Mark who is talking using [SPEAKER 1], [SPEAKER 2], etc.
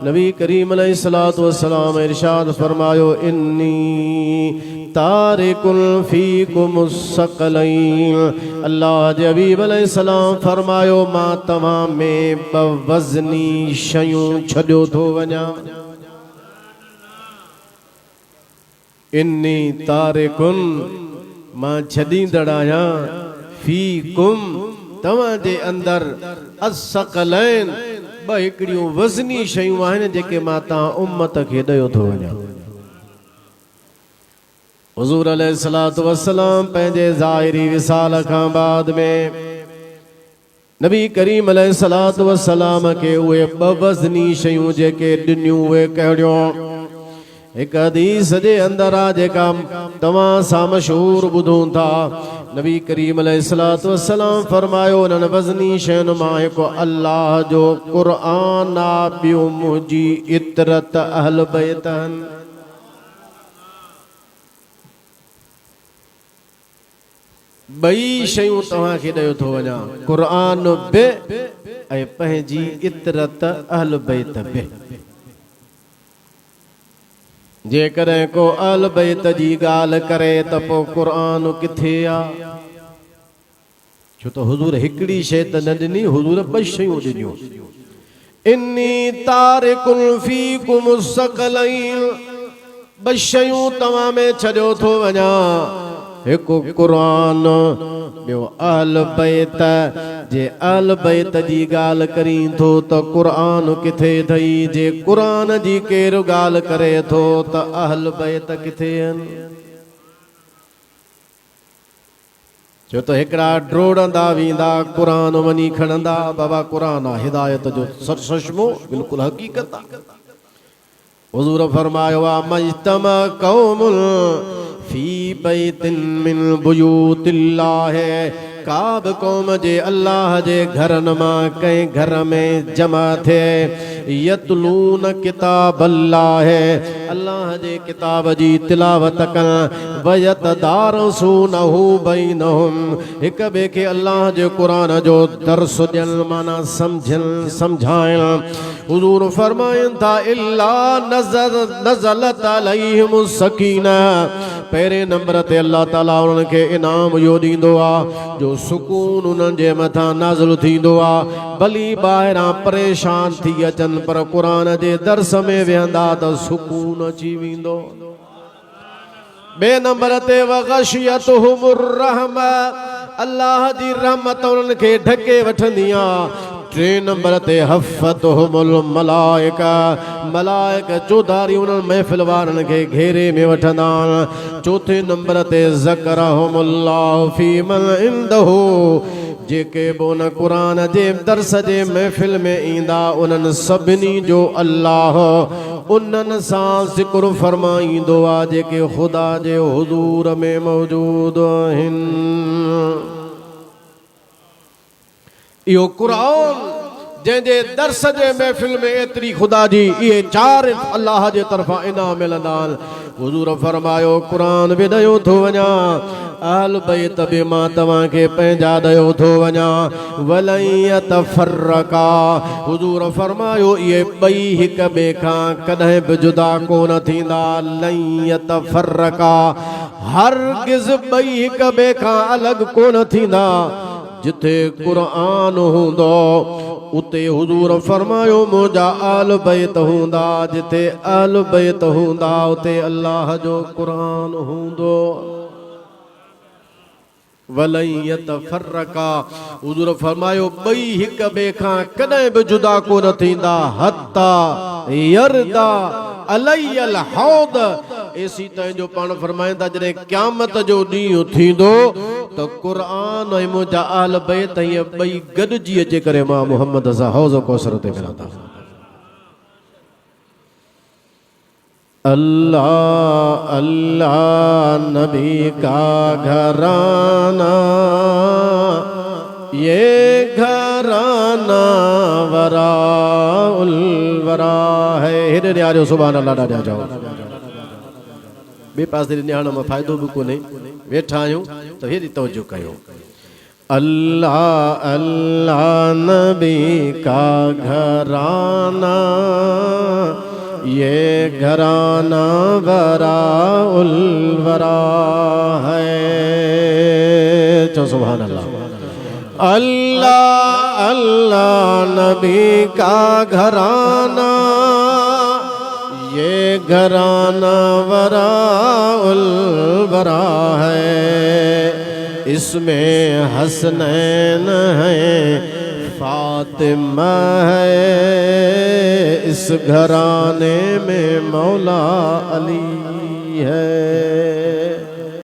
[SPEAKER 1] नबी करीम अलैहिस्सलातु वस्सलाम इरशाद फरमायो इन्नी तारिकुल फीकुमुस सकलैन। अल्लाह जे हबीब अलैहिस्सलाम फरमायो मां तव्हां में बवज़नी शयूं छॾियो थो वञा। इन्नी तारिकुन मां छॾींदड़ आहियां फीकुम तव्हां जे अंदर असकलैन ब हिकड़ियूं वज़नी शयूं आहिनि जेके मां तव्हां उम्मत खे ॾियो थो वञा। हुज़ूर अलैहिस्सलातु वस्सलाम पंहिंजे ज़ाहिरी विसाल खां बाद में नबी करीम अलैहिस्सलातु वस्सलाम खे उहे ॿ वज़नी शयूं जेके ॾिनियूं उहे कहिड़ियूं। एक हदीस जे अंदर आ जेका तव्हां सां मशहूर ॿुधूं था। नबी करीम अलैहिस्सलातु वस्सलाम फरमायो उन्हनि वज़नी शयुनि मां हिकु अल्लाह जो क़ुरआन आ, ॿियो मुंहिंजी इतरत अहल बैत आहिनि। ॿई शयूं तव्हांखे ॾियो थो वञा, क़ुरआन बि ऐं पंहिंजी इतरत अहल बैत बि। जेकॾहिं को अहल बैत जी ॻाल्हि करे त पोइ क़ुरआन किथे आहे? छो त हुज़ूर हिकिड़ी शइ त न ॾिनी, हुज़ूर ॿ शयूं ॾिनियूं। इन्नी तारिकुल फीकुमुस सकलैन ॿ शयूं तव्हां में छॾियो थो वञा, हिकु क़ुरआन ॿियो अहल बैत। जे अहल बैत जी ॻाल्हि करीं थो त क़ुरआन किथे अथई, जे क़ुरआन जी केरु ॻाल्हि करे थो त अहल बैत किथे आहिनि? छो त हिकिड़ा ड्रोड़ंदा वेंदा क़ुरआन वञी खणंदा, बाबा क़ुरआन आहे हिदायत जो सचमो बिल्कुलु हक़ीक़त आहे। हुज़ूर फरमायो आहे मजतमा कौमुन फी बैतिन मिन बुयूतिल्लाह, का बि क़ौम जे अल्लाह जे घरनि मां कंहिं घर में जमा थिए यतलून किताब अल्लाह, अल्लाह जे किताब जी तिलावत कनि वयतदारसूनहु बैनहुम, हिक ॿिए खे अल्लाह जे क़ुरान जो दर्स ॾियनि माना सम्झनि सम्झाइनि। हुज़ूर फरमाइनि था इल्ला नज़लत अलैहिमुस सकीना, पहिरें नंबर ते अल्लाह ताला उन्हनि खे इनाम इहो ॾींदो आहे जो सुकून उन्हनि जे मथां नाज़िल थींदो आहे। भली ॿाहिरां परेशान थी अचनि पर क़ुरान जे दर्स में वेहंदा त सुकून अची वेंदो। ॿिए नंबर ते वग़शियतहुमुर रहमा, अल्लाह जी रहमत उन्हनि खे ढके वठंदी आहे। टे नंबर ते हफ़तहुमुल मलाइका, मलाइक चौधारी उन्हनि महफ़िल वारनि खे घेरे में वठंदा आहिनि। चौथे नंबर ते ज़करहुमुल्लाहु फी मन इंदहु, जेके बि उन क़ुरान जे दर्स जे महफ़िल में ईंदा उन्हनि सभिनी जो अल्लाह उन्हनि सां ज़िक्र फरमाईंदो आहे जेके ख़ुदा जे हुज़ूर में मौजूदु आहिनि। इहो क़ुरान जंहिंजे दर्स जे महफ़िल में एतिरी ख़ुदा जी इहे चारि अल्लाह जे तरफ़ां इनाम मिलंदा आहिनि। हुज़ूर फरमायो क़ुरान बि ॾियो थो वञा, अहल बैत बि मां तव्हांखे पंहिंजा ॾियो थो वञा। वलन यतफर्रका, हुज़ूर फरमायो इहे ॿई हिक ॿिए खां कॾहिं बि जुदा कोन थींदा। लन यतफर्रका, हरगिज़ ॿई हिक ॿिए खां अलॻि कोन थींदा। जिथे क़ुरआन हूंदो उते हुज़ूर फरमायो मुंहिंजा अहल बैत हूंदा, जिथे अहल बैत हूंदा उते अल्लाह जो क़ुरआन हूंदो। वलन यतफर्रका, हुज़ूर फरमायो ॿई हिक ॿिए खां कॾहिं बि जुदा कोन थींदा। हत्ता यरदा अलैयल हौद, एसी ताईं जो पाण फरमाईंदा जॾहिं क़यामत जो ॾींहुं थींदो त क़ुरआन ऐं मुंहिंजा अहल बैत इहे ॿई गॾिजी अचे करे मां मुहम्मद सां हौज़ कौसर ते मिलंदा। अल्लाह अल्लाह नबी का घराना, ये घराना वराउल वरा है। हेॾे ॾियारियो सुभान अल्लाह ॾाढा जाओ। ॿिए पासे ॾियारण में फ़ाइदो बि कोन्हे, वेठा आहियूं त हेॾी तवजो कयो। अल्लाह अल्लाह नबी का घराना, ये घराना वराउल वरा है। तो सुभान अल्लाह। अल्लाह अल्लाह नबी का घराना, ये घराना वराउल वरा है। इसमें हसनैन है, फातिमा है, इस घराने में मौला अली है।